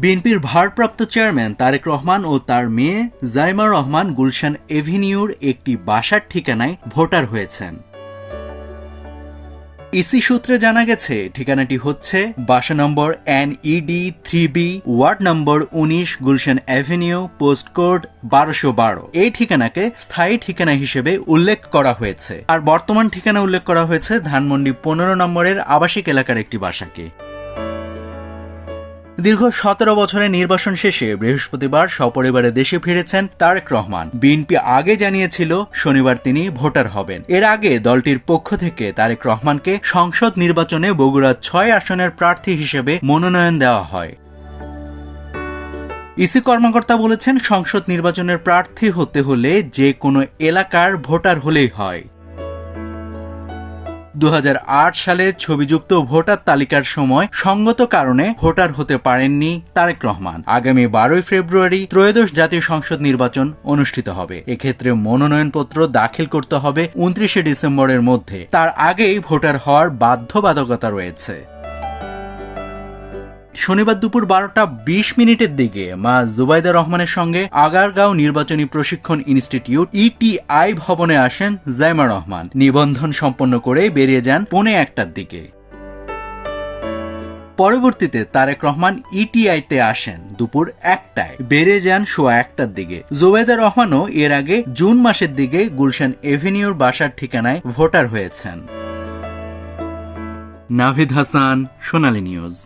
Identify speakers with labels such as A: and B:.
A: বিএনপির ভারপ্রাপ্ত চেয়ারম্যান তারেক রহমান ও তার মেয়ে জাইমা রহমান গুলশান এভিনিউর একটি বাসার ঠিকানায় ভোটার হয়েছেন। ইসি সূত্রে জানা গেছে ঠিকানাটি হচ্ছে বাসা নম্বর NED 3B, ward number 19, Gulshan Avenue, post code 1212। এই ঠিকানাকে স্থায়ী ঠিকানা হিসেবে উল্লেখ করা হয়েছে, আর বর্তমান ঠিকানা উল্লেখ করা হয়েছে ধানমন্ডি 15 নম্বরের আবাসিক এলাকার একটি বাসাকে। দীর্ঘ 17 বছরের নির্বাসন শেষে বৃহস্পতিবার সপরিবারে দেশে ফিরেছেন তারেক রহমান। বিএনপি আগে জানিয়েছিল শনিবার তিনি ভোটার হবেন। এর আগে দলটির পক্ষ থেকে তারেক রহমানকে সংসদ নির্বাচনে বগুড়া 6 আসনের প্রার্থী হিসেবে মনোনয়ন দেওয়া হয়। ইসি কর্মকর্তা বলেছেন, সংসদ নির্বাচনের প্রার্থী হতে হলে যে কোনো এলাকার ভোটার হলেই হয়। 2008 সালে ছবিযুক্ত ভোটার তালিকার সময় সঙ্গত কারণে ভোটার হতে পারেননি তারেক রহমান। আগামী 12 ফেব্রুয়ারি ত্রয়োদশ জাতীয় সংসদ নির্বাচন অনুষ্ঠিত হবে। এক্ষেত্রে মনোনয়নপত্র দাখিল করতে হবে 29 ডিসেম্বরের মধ্যে। তার আগেই ভোটার হওয়ার বাধ্যবাধকতা রয়েছে। শনিবার দুপুর 12:20 দিকে মা জুবাইদা রহমানের সঙ্গে আগারগাঁও নির্বাচনী প্রশিক্ষণ ইনস্টিটিউট ETI ভবনে আসেন জাইমা রহমান। নিবন্ধন সম্পন্ন করে বেরিয়ে যান 1:15 দিকে। পরবর্তীতে তারেক রহমান ETI-তে আসেন দুপুর 1টায়, বেরিয়ে যান 1:15 দিকে। জুবাইদা রহমানও এর আগে জুন মাসের দিকে গুলশান এভিনিউর বাসার ঠিকানায় ভোটার হয়েছেন। নাভিদ হাসান, সোনালী নিউজ।